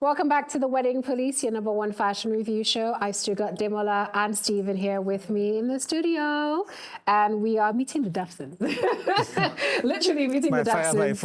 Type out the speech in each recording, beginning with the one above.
Welcome back to the Wedding Police, your #1 fashion review show. I still got Demola and Stephen here with me in the studio, and we are meeting the Dapsons. Literally meeting the Dapsons.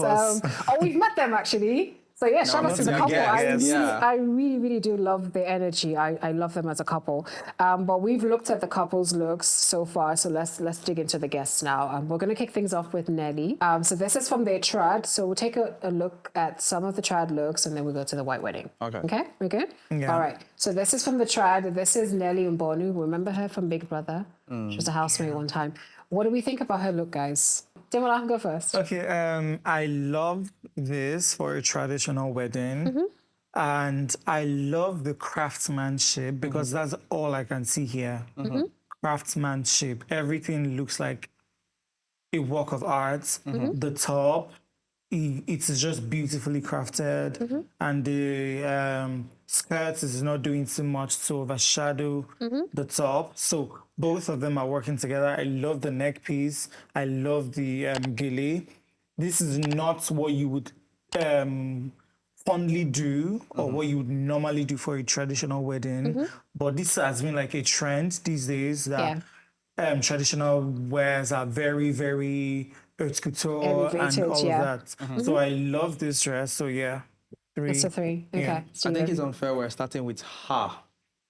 We've met them actually. So yeah, shout out to the couple. I really do love their energy. I love them as a couple. But we've looked at the couple's looks so far. So let's dig into the guests now. We're going to kick things off with Nelly. So this is from their trad. So we'll take a look at some of the trad looks, and then we'll go to the white wedding. Okay, we good? Yeah. All right. So this is from the trad. This is Nelly and Bonu. Remember her from Big Brother? She was a housemate one time. What do we think about her look, guys? Demola, go first. Okay, I love this for a traditional wedding. And I love the craftsmanship because that's all I can see here. Craftsmanship. Everything looks like a work of art. The top, it's just beautifully crafted. And the skirts is not doing too much to overshadow the top. So both of them are working together. I love the neck piece. I love the gele. This is not what you would fondly do or what you would normally do for a traditional wedding. But this has been like a trend these days that traditional wears are very, very haute couture and all of that. So I love this dress. So yeah, 3. It's a 3. Okay. I think it's unfair we're starting with her.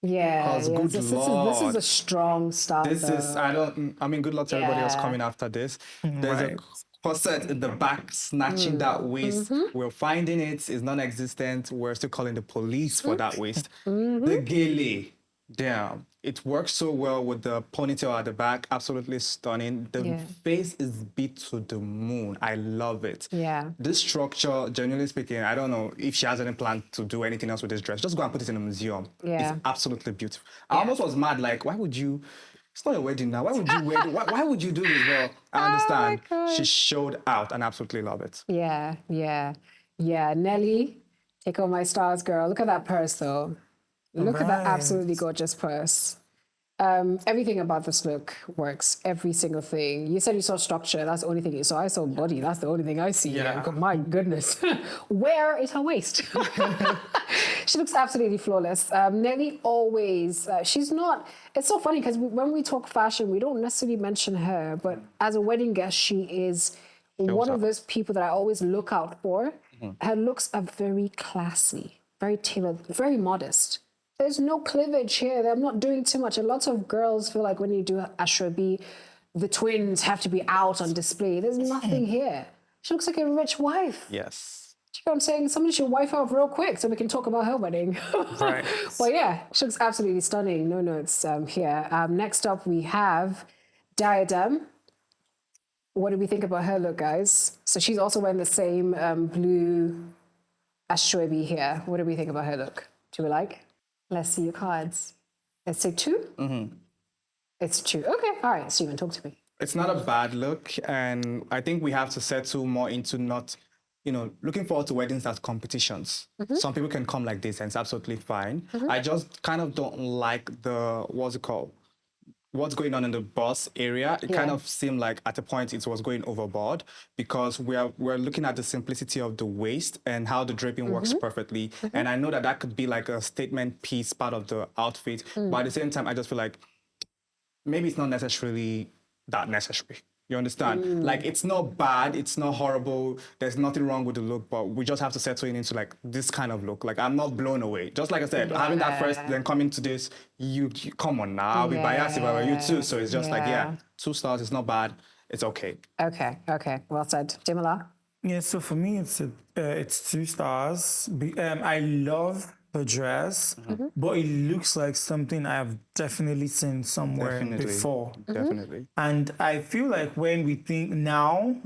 Yeah, good this Lord. is a strong start. Good luck to everybody else coming after this. There's a corset in the back snatching that waist. We're finding it's non-existent. We're still calling the police for that waist. The gele, damn. It works so well with the ponytail at the back. Absolutely stunning. The face is beat to the moon. I love it. Yeah. This structure, genuinely speaking, I don't know if she has any plan to do anything else with this dress. Just go and put it in a museum. Yeah. It's absolutely beautiful. I almost was mad, like, why would you... It's not a wedding now. Why would you wear it? Why would you do this? Well, I understand. She showed out and absolutely love it. Yeah. Nelly, take all my stars, girl. Look at that purse, though. Look at that absolutely gorgeous purse. Everything about this look works. Every single thing. You said you saw structure. That's the only thing you saw. I saw body. That's the only thing I see. Yeah. My goodness. Where is her waist? She looks absolutely flawless. Nelly always, she's not, it's so funny because when we talk fashion, we don't necessarily mention her, but as a wedding guest, she is one of those people that I always look out for. Her looks are very classy, very tailored, very modest. There's no cleavage here. I'm not doing too much. A lot of girls feel like when you do Ashrabi, the twins have to be out on display. There's nothing here. She looks like a rich wife. Yes. Do you know what I'm saying? Somebody should wife her up real quick so we can talk about her wedding. Right. But yeah, she looks absolutely stunning. No notes here. Next up, we have Diadem. What do we think about her look, guys? So she's also wearing the same blue Ashrabi here. What do we think about her look? Do we like? Let's see your cards. Let's say 2? It's 2. Okay, all right, Stephen, talk to me. It's not a bad look, and I think we have to settle more into not, looking forward to weddings as competitions. Some people can come like this, and it's absolutely fine. I just kind of don't like what's going on in the bus area. It kind of seemed like at a point it was going overboard because we're looking at the simplicity of the waist and how the draping works perfectly. And I know that could be like a statement piece, part of the outfit. But at the same time, I just feel like maybe it's not necessarily that necessary. You understand? Like, it's not bad, it's not horrible, there's nothing wrong with the look, but we just have to settle into like this kind of look. Like, I'm not blown away. Just like I said, having that first, then coming to this, you come on now, I'll be biased if I were you too. So it's just like, 2 stars, it's not bad, it's okay. Okay, well said. Demola? Yeah, so for me, it's 2 stars. I love the dress, but it looks like something I've definitely seen somewhere before. Definitely. And I feel like when we think when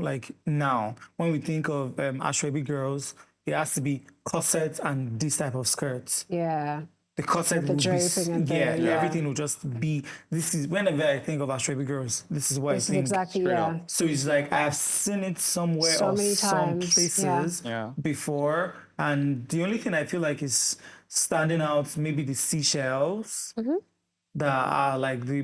we think of Ashrabi girls, it has to be corsets and this type of skirts. Yeah. The corset will be, everything will just be, this is, whenever I think of Ashrabi girls, this is what I think. Exactly, So it's like, I've seen it somewhere or some places before. And the only thing I feel like is standing out, maybe the seashells that are like the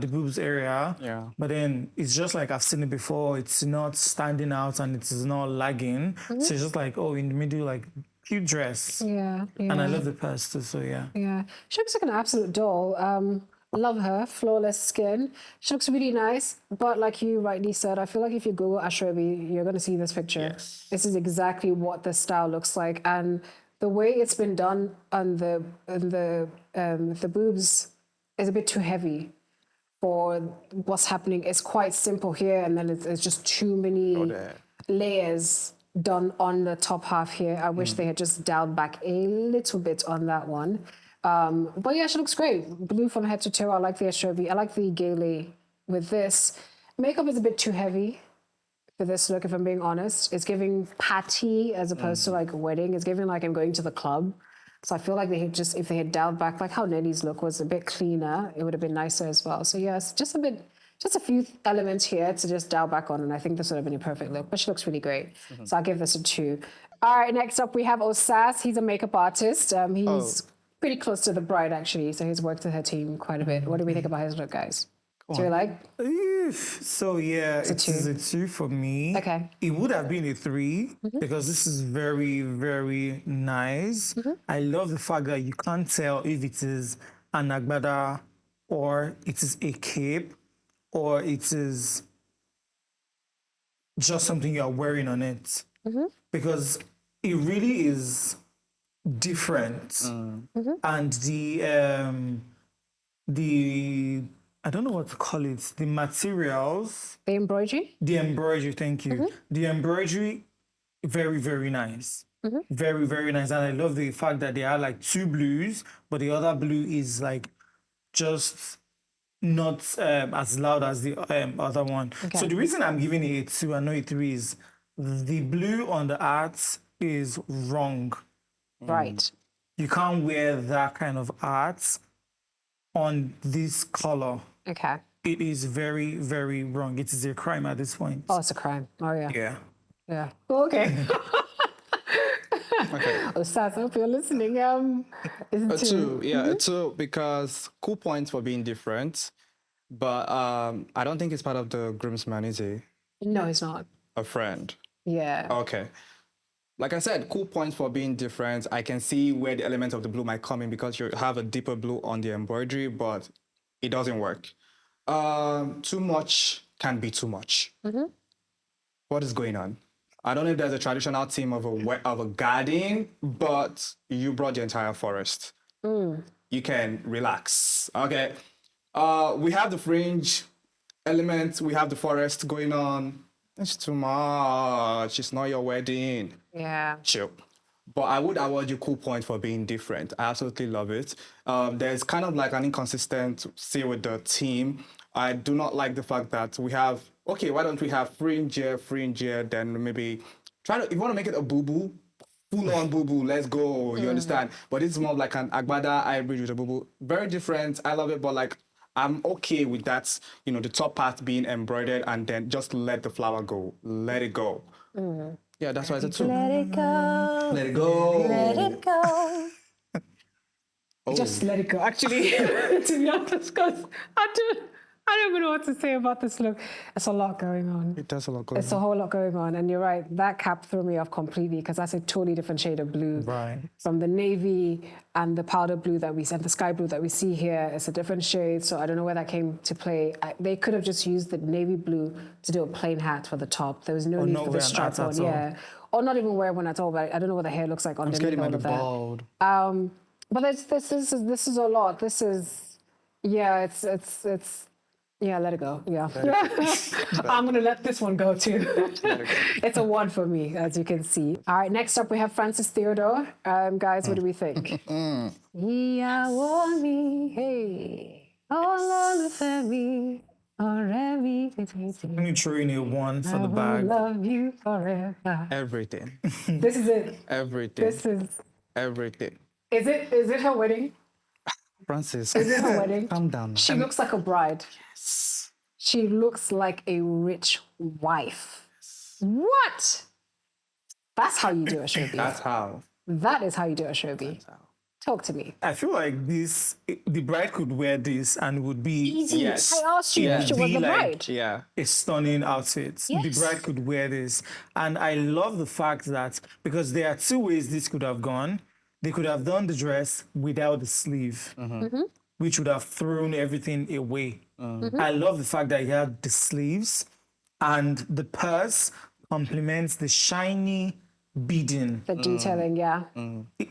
boobs area. Yeah. But then it's just like I've seen it before. It's not standing out and it is not lagging. So it's just like, oh, in the middle, like cute dress. Yeah, yeah. And I love the purse too, so yeah. Yeah, she looks like an absolute doll. Love her, flawless skin. She looks really nice, but like you rightly said, I feel like if you Google Ashrabi, you're gonna see this picture. Yes. This is exactly what the style looks like, and the way it's been done on the boobs is a bit too heavy for what's happening. It's quite simple here, and then it's just too many there. layers done on the top half here. I wish they had just dialed back a little bit on that one. But yeah, she looks great. Blue from head to toe. I like the Ashrabi. I like the Gayle with this. Makeup is a bit too heavy for this look, if I'm being honest. It's giving party as opposed to like a wedding. It's giving like I'm going to the club. So I feel like they had just, if they had dialed back, like how Nelly's look was a bit cleaner, it would have been nicer as well. So yes, just a few elements here to just dial back on, and I think this would have been a perfect look, but she looks really great. So I'll give this a 2. All right, next up we have Osas. He's a makeup artist. He's pretty close to the bride actually, so he's worked with her team quite a bit. What do we think about his look, guys? Do you like? So yeah, it is a 2 for me. Okay. It would have been a 3 because this is very, very nice. I love the fact that you can't tell if it is an agbada or it is a cape or it is just something you're wearing on it. Because it really is different. And the I don't know what to call it. The materials, The embroidery? the embroidery. Thank you. The embroidery, very very nice. Very very nice, and I love the fact that they are like 2 blues, but the other blue is like just not as loud as the other one. So the reason I'm giving it a 2 and not a 3 is the blue on the art is wrong. Right. You can't wear that kind of art on this color. Okay. It is very, very wrong. It is a crime at this point. Oh, it's a crime. Oh yeah. Yeah. Yeah. Okay. Okay. Osas, I hope you're listening. Is A it 2, yeah, a 2 because cool points for being different, but I don't think it's part of the groomsman, is he? No, it's not. A friend. Yeah. Okay. Like I said, cool points for being different. I can see where the element of the blue might come in because you have a deeper blue on the embroidery, but it doesn't work. Too much can be too much. What is going on? I don't know if there's a traditional theme of a garden, but you brought the entire forest. You can relax. Okay. We have the fringe element. We have the forest going on. It's too much. It's not your wedding. Yeah. Chill. But I would award you cool point for being different. I absolutely love it. There's kind of like an inconsistency with the team. I do not like the fact that we have, okay, why don't we have fringe here, then maybe if you want to make it a boo-boo, full on boo-boo, let's go, you understand? But it's more like an agbada hybrid with a boo-boo. Very different, I love it, but like, I'm okay with that, the top part being embroidered and then just let the flower go, let it go. Yeah, that's why it's a 2. Let it go. Let it go. Let it go. Just let it go. Actually, to be honest, because I don't even know what to say about this look. It's a lot going on. It does a lot going It's a whole lot going on. And you're right, that cap threw me off completely because that's a totally different shade of blue. Right. From the navy and the powder blue that we see, and the sky blue that we see here, it's a different shade. So I don't know where that came to play. They could have just used the navy blue to do a plain hat for the top. There was no need for the strap on. Yeah. Or not even wear one at all, but I don't know what the hair looks like underneath all of that. bald. But this is a lot. This is, yeah, it's yeah, let it go. Yeah. I'm going to let this one go too. It's a 1 for me, as you can see. All right, next up we have Francis Theodore. Guys, what do we think? Yeah, want me, hey, all over me, already. Let me throw in a 1 for the I will bag. love you forever. Everything. This is it. Everything. This is. Everything. Is it her wedding? Francis. Is it her wedding? Calm down. She looks like a bride. Yes. She looks like a rich wife. What? That's how you do a Shobi. That's how. That is how you do a Shobi. Talk to me. I feel like the bride could wear this and would be Easy. Yes. I asked you if she was Be the like- bride. Yeah. a stunning outfit. The Yes. bride could wear this. And I love the fact that, because there are two ways this could have gone. They could have done the dress without the sleeve, which would have thrown everything away. I love the fact that he had the sleeves, and the purse complements the shiny beading. The detailing, yeah.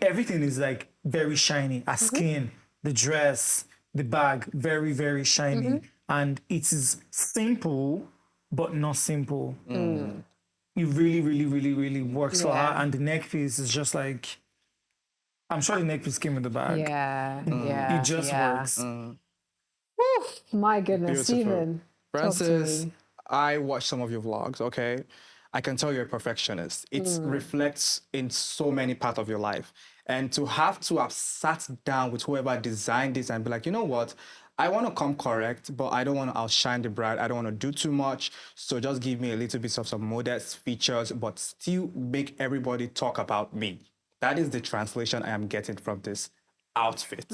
Everything is like very shiny. Her skin, the dress, the bag, very, very shiny. And it is simple, but not simple. It really, really, really, really works for her. Yeah. And the neck piece is just like, I'm sure the neck piece came with the bag. Yeah, yeah. It just yeah. works. Whew, my goodness, Beautiful. Stephen. Talk to Francis, me. I watched some of your vlogs, okay? I can tell you're a perfectionist. It reflects in so many parts of your life. And to have sat down with whoever designed this and be like, you know what? I want to come correct, but I don't want to outshine the bride. I don't want to do too much. So just give me a little bit of some modest features, but still make everybody talk about me. That is the translation I am getting from this outfit.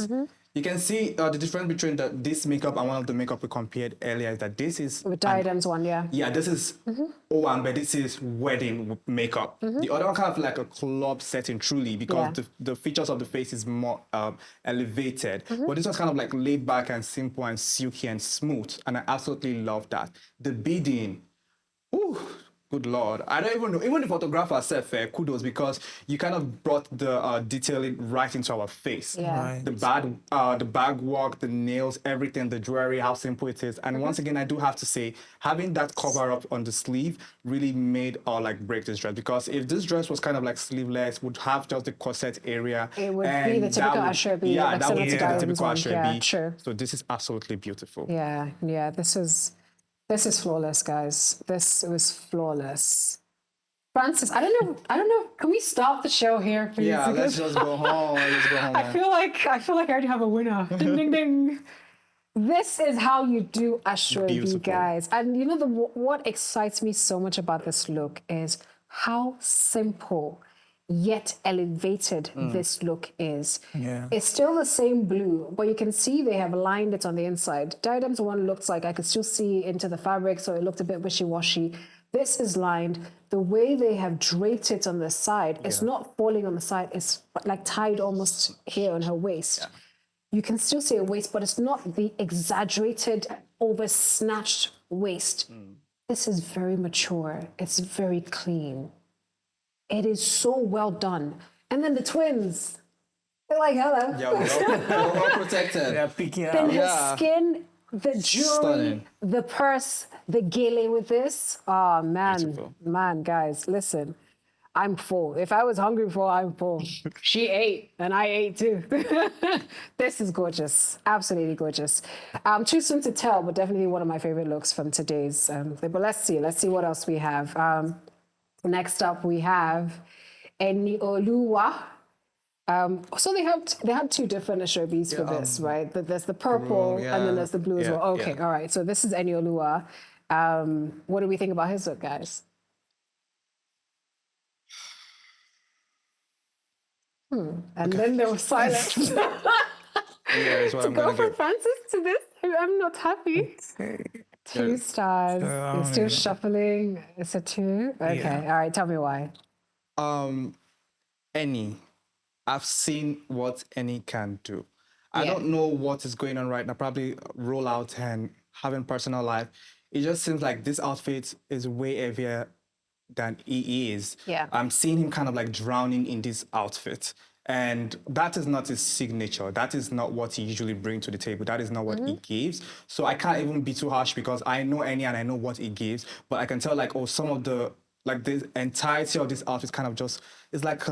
You can see the difference between this makeup and one of the makeup we compared earlier is that this is With Diadem's one, yeah. yeah, this is but this is wedding makeup. The other one kind of like a club setting, truly, because Yeah. the features of the face is more elevated. But this one's kind of like laid back and simple and silky and smooth, and I absolutely love that. The beading, ooh, good Lord. I don't even know. Even the photographer said, kudos, because you kind of brought the detailing right into our face. Yeah. Right. The bag work, the nails, everything, the jewelry, how simple it is. And once again, I do have to say, having that cover up on the sleeve really made or like break this dress. Because if this dress was kind of like sleeveless, would have just the corset area. It would be and the that typical would- Asherby, Yeah, like that would similar be to the Diadem's typical one. Yeah, Asherby. true. So this is absolutely beautiful. Yeah, yeah. This is flawless, guys. This was flawless. Francis, I don't know. Can we stop the show here, please? Yeah, let's Because just go home. Let's go home, I man. feel like I already have a winner. Ding ding ding. This is how you do Asherby, Beautiful. guys. And you know what excites me so much about this look is how simple yet elevated this look is. Yeah. It's still the same blue, but you can see they have lined it on the inside. Diadem's one looks like I could still see into the fabric, so it looked a bit wishy-washy. This is lined. The way they have draped it on the side, it's not falling on the side. It's like tied almost here on her waist. You can still see a waist, but it's not the exaggerated, over-snatched waist. This is very mature. It's very clean. It is so well done. And then the twins, they're like, hello. Yeah, we're well protected. They're picking Then out. her Yeah. skin, the jewelry, Stunning. the purse, the gele with this. Oh, man. Beautiful. Man, guys, listen. I'm full. If I was hungry before, I'm full. She ate, and I ate too. This is gorgeous. Absolutely gorgeous. Too soon to tell, but definitely one of my favorite looks from today's. But let's see. Let's see what else we have. Next up, we have Enyola. So they had two different Ashobis for this, right? There's the purple Blue, and then yeah. there's the blue as Yeah, well. Okay, yeah. all right. So this is Enyola. What do we think about his look, guys? And then there was silence. Yeah, is what I'm Go gonna from give. Francis to this. I'm not happy. 2 stars. I You're don't still know. shuffling. It's a 2. Okay. Yeah. All right. Tell me why. Any. I've seen what any can do. I Yeah. don't know what is going on right now. Probably roll out and having personal life. It just seems like this outfit is way heavier than he is. Yeah. I'm seeing him kind of like drowning in this outfit. And that is not his signature. That is not what he usually brings to the table. That is not what he gives. So I can't even be too harsh because I know Any and I know what he gives. But I can tell like, oh, some of the, like the entirety of this outfit kind of just, it's like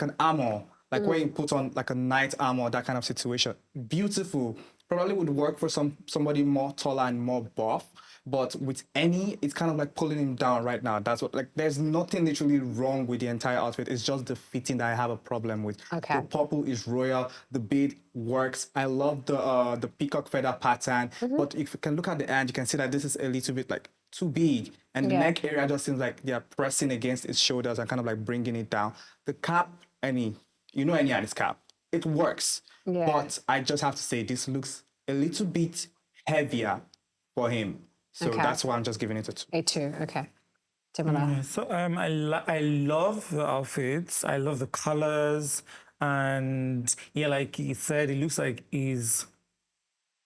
an armor. Like when you put on like a knight armor, that kind of situation. Beautiful. Probably would work for somebody more taller and more buff. But with Any, it's kind of like pulling him down right now. That's what, like, there's nothing literally wrong with the entire outfit. It's just the fitting that I have a problem with. Okay. The purple is royal. The bead works. I love the peacock feather pattern. But if you can look at the end, you can see that this is a little bit like too big. And the Yeah. neck area just seems like they're pressing against its shoulders and kind of like bringing it down. The cap, Any, you know Any and his cap. it works. Yeah. But I just have to say, this looks a little bit heavier for him. So Okay. that's why I'm just giving it a 2. A 2, okay. Timala. So I love the outfits. I love the colors, and yeah, like he said, it looks like he's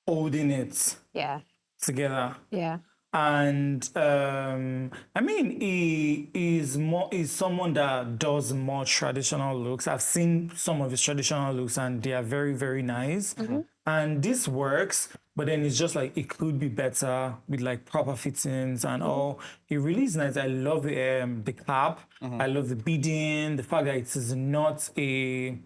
holding it Yeah. together. Yeah. And I mean, he is someone that does more traditional looks. I've seen some of his traditional looks, and they are very, very nice. And this works, but then it's just like it could be better with like proper fittings and all. It really is nice. I love the cap. I love the beading. The fact that it is not a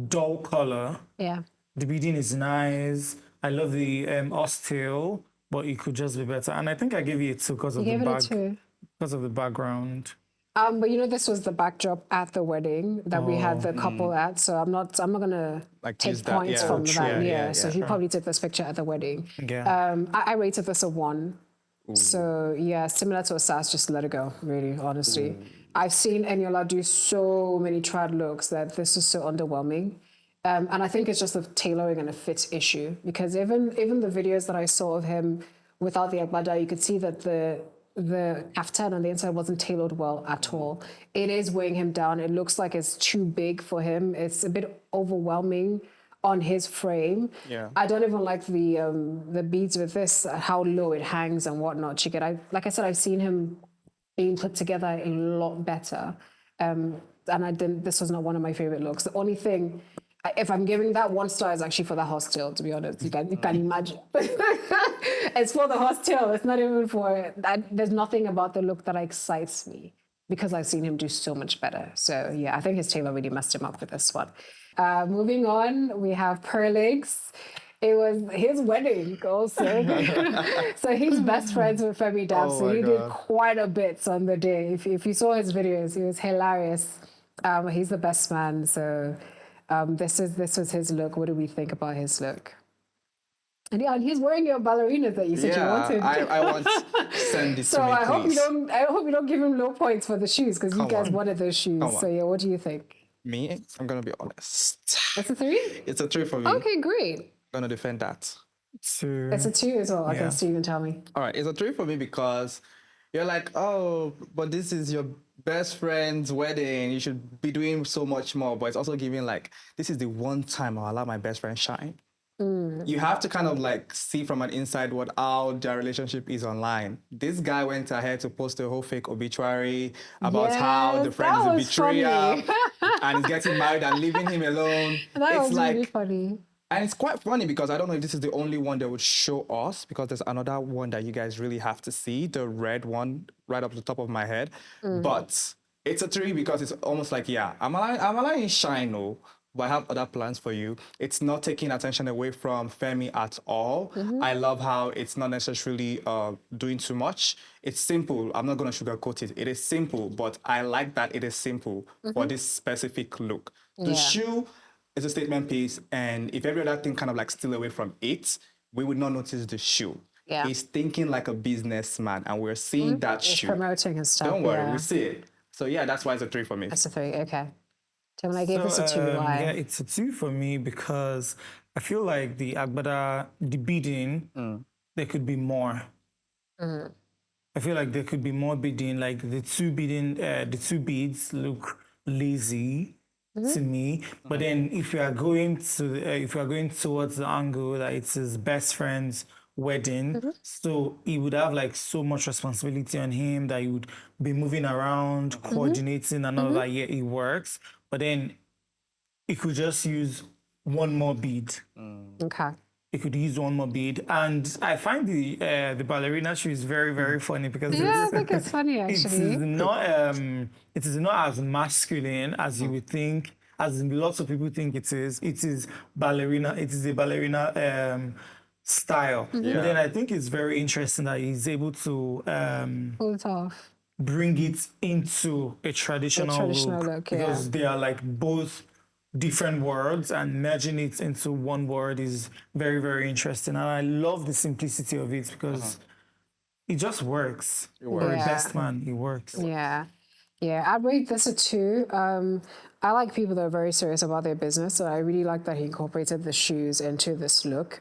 dull color. Yeah. The beading is nice. I love the austere, but it could just be better. And I think I gave it a 2 because of You the gave it a 2. because of the background. But you know, this was the backdrop at the wedding that we had the couple at. So I'm not gonna Like, take use that, points yeah. from True, that. yeah, So he probably took this picture at the wedding. Yeah. I rated this a 1. So yeah, similar to Osas, just let it go, really, honestly. I've seen Enyola do so many trad looks that this is so underwhelming. And I think it's just a tailoring and a fit issue, because even the videos that I saw of him without the agbada, you could see that the kaftan on the inside wasn't tailored well at all. It is weighing him down. It looks like it's too big for him. It's a bit overwhelming on his frame. Yeah. I don't even like the beads with this, how low it hangs and whatnot. Like I said, I've seen him being put together a lot better. And this was not one of my favorite looks. The only thing, if I'm giving that 1 star, is actually for the hostel, to be honest. You can imagine. It's for the hostel. It's not even for that. There's nothing about the look that excites me, because I've seen him do so much better. So yeah, I think his tailor really messed him up with this one. Moving on, we have Perlix. It was his wedding also. So he's best friends with Femi Dab. Oh so my he did God. quite a bit on the day. If you saw his videos, he was hilarious. He's the best man. So this was his look. What do we think about his look? And yeah, and he's wearing your ballerinas that you said you wanted. I want send this So to me, I hope you please. don't give him low points for the shoes, because you Come guys on. wanted those shoes. Come So on. yeah, what do you think? Me, I'm gonna be honest. That's a 3? It's a 3 for me. Okay, great. I'm gonna defend that. 2. It's a 2 as well. Okay, Yeah. Steven, tell me. All right, it's a 3 for me because you're like, oh, but this is your best friend's wedding. You should be doing so much more. But it's also giving like, this is the one time I'll allow my best friend shine. You have to kind of like see from an inside how their relationship is online. This guy went ahead to post a whole fake obituary about how the Yes, friend is that a was betrayer funny. and is getting married and leaving him alone. That It's was like, really funny. and it's quite funny because I don't know if this is the only one they would show us, because there's another one that you guys really have to see, the red one right up the top of my head. But it's a 3 because it's almost like, yeah, I'm allowing shine, no, but I have other plans for you. It's not taking attention away from Femi at all. I love how it's not necessarily doing too much. It's simple. I'm not going to sugarcoat it. It is simple, but I like that it is simple for this specific look. The Yeah. shoe is a statement piece, and if every other thing kind of like steal away from it, we would not notice the shoe. Yeah. He's thinking like a businessman, and we're seeing that He's shoe. promoting his stuff. Don't worry, yeah. we see it. So yeah, that's why it's a 3 for me. That's a 3. Okay. So when I gave this a 2, why? Yeah, it's a 2 for me because I feel like the agbada, the beading, there could be more. I feel like there could be more beading. Like the 2 beads look lazy to me. But then if you are going towards the angle that it's his best friend's wedding, so he would have like so much responsibility on him that he would be moving around, coordinating and all that. Yeah, it works. But then he could just use one more bead. Okay. He could use one more bead. And I find the ballerina shoe is very, very funny because Yeah, I think it's funny it actually. is not as masculine as you would think, as lots of people think it is. It is ballerina. It is a ballerina style. But then I think it's very interesting that he's able to Pull it off. bring it into a traditional look, yeah. because they are like both different words, and merging it into one word is very, very interesting. And I love the simplicity of it because it just works. For a Yeah. best man, it works. Yeah. Yeah, I'd rate this a 2. I like people that are very serious about their business, so I really like that he incorporated the shoes into this look.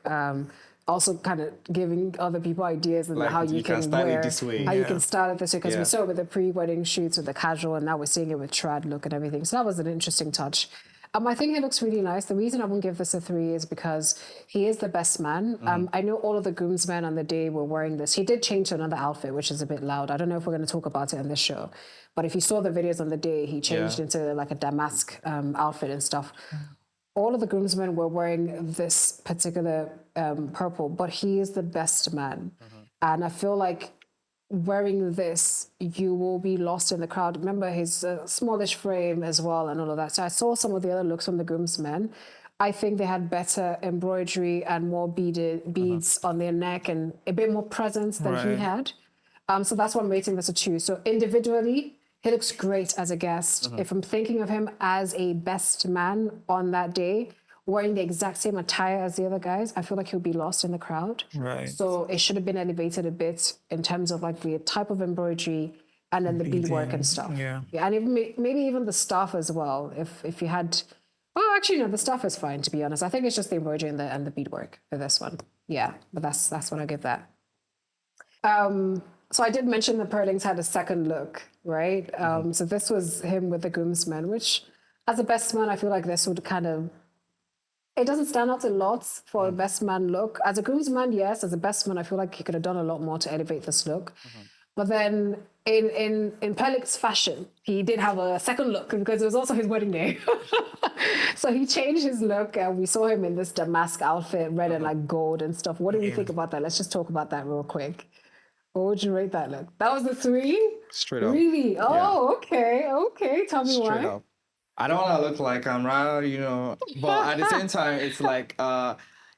Also, kind of giving other people ideas and Like, how you can style wear, it this way. how you Yeah. can style it this way. Because Yeah. we saw it with the pre-wedding shoots with the casual, and now we're seeing it with trad look and everything. So that was an interesting touch. I think it looks really nice. The reason I won't give this a 3 is because he is the best man. I know all of the groomsmen on the day were wearing this. He did change to another outfit, which is a bit loud. I don't know if we're going to talk about it in this show. But if you saw the videos on the day, he changed into like a damask outfit and stuff. All of the groomsmen were wearing this particular purple, but he is the best man. And I feel like wearing this, you will be lost in the crowd. Remember his smallish frame as well and all of that. So I saw some of the other looks from the groomsmen. I think they had better embroidery and more beads on their neck and a bit more presence than he Right. had. So that's why I'm rating this a 2. So individually, he looks great as a guest. If I'm thinking of him as a best man on that day, wearing the exact same attire as the other guys, I feel like he'll be lost in the crowd. Right. So it should have been elevated a bit in terms of like the type of embroidery and then the beadwork and stuff. Yeah. And even, maybe even the stuff as well. If you had, well, actually no, the stuff is fine to be honest. I think it's just the embroidery and the beadwork for this one. Yeah, but that's what I give that. So I did mention the Perlings had a second look, right? So this was him with the groomsmen, which as a best man, I feel like this would kind of, it doesn't stand out a lot for a best man look. As a groomsman, yes. As a best man, I feel like he could have done a lot more to elevate this look. But then in Pelik's fashion, he did have a second look because it was also his wedding day. So he changed his look and we saw him in this damask outfit, red and like gold and stuff. What do we think about that? Let's just talk about that real quick. What would you rate that look? That was a 3? Straight up. Really? Oh, okay. Okay. Tell me Straight why. up. I don't want to look like I'm right, but at the same time, it's like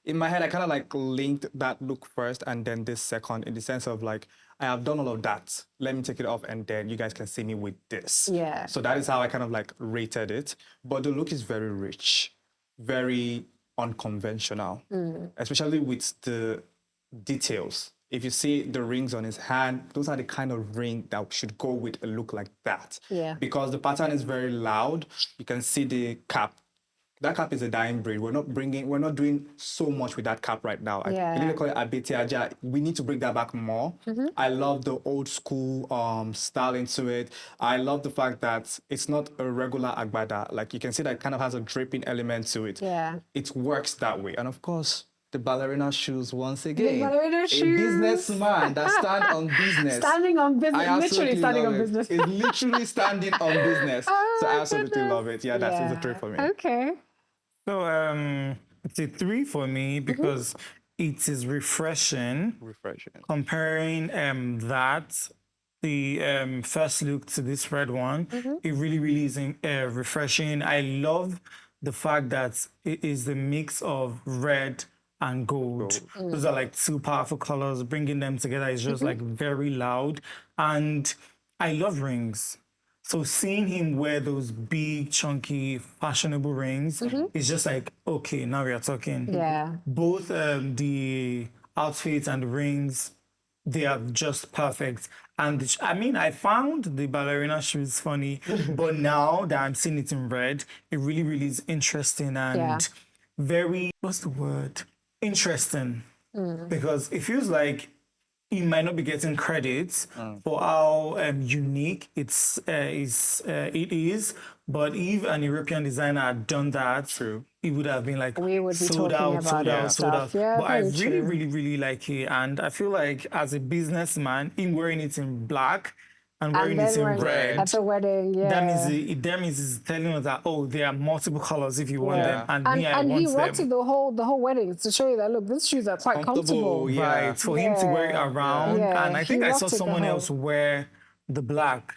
in my head, I kind of like linked that look first and then this second in the sense of like, I have done all of that. Let me take it off and then you guys can see me with this. Yeah. So that is how I kind of like rated it. But the look is very rich, very unconventional, especially with the details. If you see the rings on his hand, those are the kind of ring that should go with a look like that. Yeah. Because the pattern is very loud. You can see the cap. That cap is a dying breed. We're not doing so much with that cap right now. Yeah. I believe they call it abetiaja. We need to bring that back more. I love the old school style into it. I love the fact that it's not a regular agbada. Like you can see that it kind of has a draping element to it. Yeah. It works that way. And of course, the ballerina shoes once again. ballerina a shoes. businessman that stand on business. Standing on business. I Literally absolutely standing love on it. business. It's literally standing on business. Oh So I my absolutely goodness. love it. Yeah, that's a 3 for me. Okay. So it's a 3 for me because it is refreshing. Refreshing. Comparing the first look to this red one, it really is refreshing. I love the fact that it is the mix of red and gold. Those are like 2 powerful colors. Bringing them together is just like very loud. And I love rings. So seeing him wear those big, chunky, fashionable rings is just like, okay, now we are talking. Yeah. Both the outfits and the rings, they are just perfect. And I found the ballerina shoes funny, but now that I'm seeing it in red, it really is interesting and very, what's the word? Interesting. Because it feels like he might not be getting credit for how unique it is. But if an European designer had done that, it would have been like We would be sold talking out, about sold that out, sold out. stuff. Yeah, But I very true. really like it. And I feel like as a businessman, him wearing it in black and wearing it in wearing it red, at the wedding, yeah. that means it's telling us that, oh, there are multiple colors if you want them. And me, I And he want wanted them. the whole wedding to show you that look, these shoes are quite comfortable. Yeah. Right, for him to wear it around. Yeah, And I he think I saw rocked it the someone whole- else wear the black.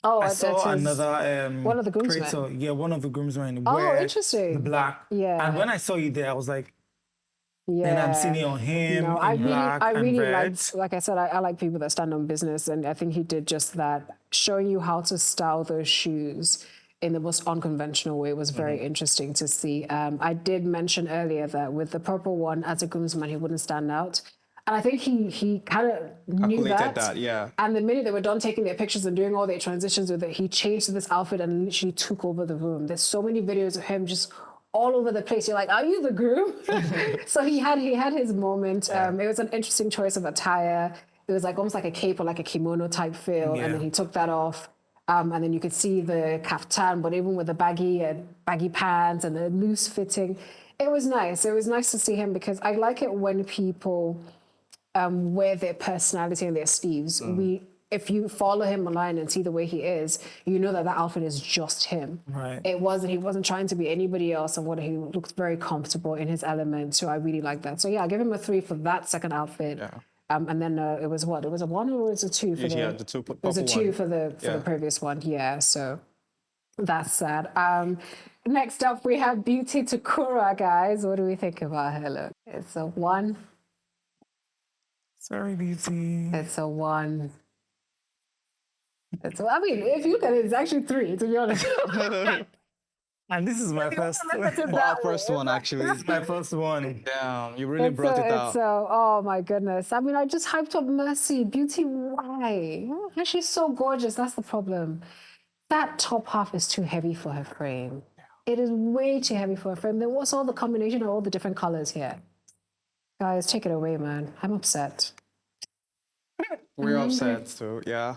Oh, I that's saw his- another one of the groomsmen. creator, one of the groomsmen Oh, wear interesting. the black. Yeah. And when I saw it there, I was like, Yeah. then I'm seeing it on him No, in black I and really red. liked, like I said, I like people that stand on business, and I think he did just that. Showing you how to style those shoes in the most unconventional way was very interesting to see. I did mention earlier that with the purple one, as a groomsman, he wouldn't stand out. And I think he kind of knew Calculated that. that, yeah. And the minute they were done taking their pictures and doing all their transitions with it, he changed to this outfit and literally took over the room. There's so many videos of him just all over the place. You're like, are you the groom? So he had his moment. It was an interesting choice of attire. It was like almost like a cape or like a kimono type feel. And then he took that off. And then you could see the kaftan, but even with the baggy pants and the loose fitting, it was nice. It was nice to see him because I like it when people wear their personality on their sleeves. If you follow him online and see the way he is, you know that outfit is just him. Right. He wasn't trying to be anybody else, and he looks very comfortable in his element. So I really like that. So yeah, I'll give him a 3 for that second outfit. Yeah. And then it was what? It was a 1 or was it a 2 for the 2. It was a 2 for the previous one. Yeah. So that's sad. Next up, we have Beauty Takura, guys. What do we think about her look? It's a 1. Sorry, Beauty. It's a 1. I mean, if you look at it, it's actually 3, to be honest. And this is my first one, actually. This is my first one. Damn, you really brought it out. Oh my goodness. I mean, I just hyped up Mercy. Beauty, why? She's so gorgeous. That's the problem. That top half is too heavy for her frame. It is way too heavy for her frame. Then what's all the combination of all the different colors here? Guys, take it away, man. I'm upset. We're upset too, yeah.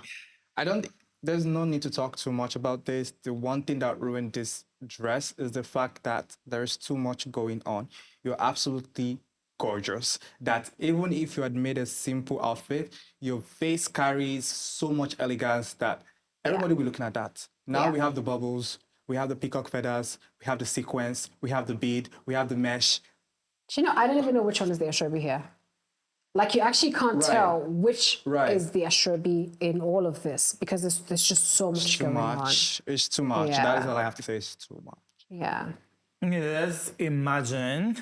There's no need to talk too much about this. The one thing that ruined this dress is the fact that there's too much going on. You're absolutely gorgeous. That even if you had made a simple outfit, your face carries so much elegance that everybody will be looking at that. Now we have the bubbles, we have the peacock feathers, we have the sequins, we have the bead, we have the mesh. Do you know, I don't even know which one is the Ashobi here. Like, you actually can't tell which is the Ashobi in all of this because there's just so much going on. It's too much. Yeah. That is all I have to say. It's too much. Yeah. Let's imagine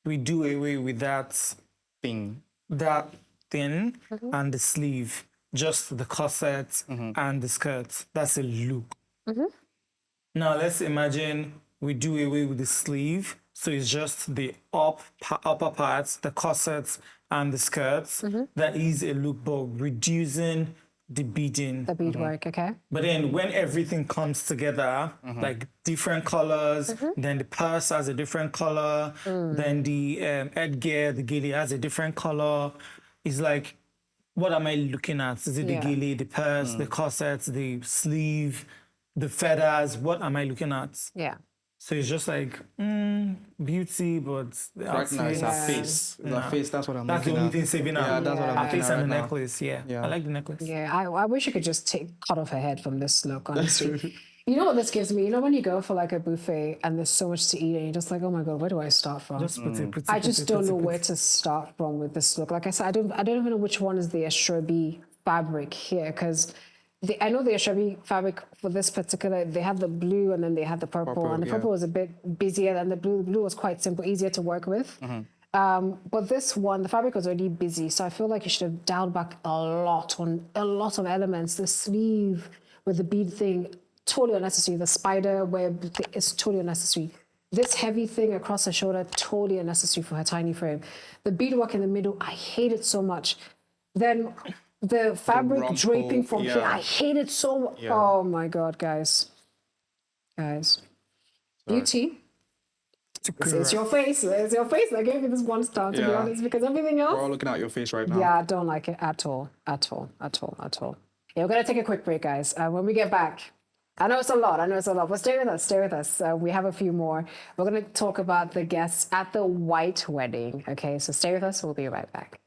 we do away with that Thing. and the sleeve, just the corset and the skirt. That's a look. Now let's imagine we do away with the sleeve, so it's just the upper parts, the corsets and the skirts. That is a look, but reducing the beading. The beadwork, okay. But then when everything comes together, like different colors, then the purse has a different color, then the headgear, the gilly has a different color. It's like, what am I looking at? Is it the gilly, the purse, the corsets, the sleeve, the feathers? What am I looking at? Yeah. So it's just like, beauty, but the Right now, it's her outfit. face. The face, that's what I'm That's the looking only at. thing saving her. Yeah, that's what I'm Her looking face at and the right now. necklace, yeah. I like the necklace. Yeah, I wish you could just cut off her head from this look, honestly. You know what this gives me? You know when you go for like a buffet and there's so much to eat and you're just like, oh my God, where do I start from? Just put it, I just don't know where to start from with this look. Like I said, I don't even know which one is the Ashobi fabric here, because I know the Ashobi fabric for this particular, they have the blue and then they have the purple and the purple was a bit busier than the blue. The blue was quite simple, easier to work with. But this one, the fabric was already busy, so I feel like you should have dialed back a lot on a lot of elements. The sleeve with the bead thing, totally unnecessary. The spider web is totally unnecessary. This heavy thing across her shoulder, totally unnecessary for her tiny frame. The beadwork in the middle, I hate it so much. Then the fabric draping from here, I hate it so much. Oh my God, guys. Beauty. It's your face. It's your face that gave me this 1 star, to be honest, because everything else. We're all looking at your face right now. Yeah, I don't like it at all. Yeah, we're going to take a quick break, guys. When we get back, I know it's a lot, but stay with us. We have a few more. We're going to talk about the guests at the white wedding. Okay, so stay with us. We'll be right back.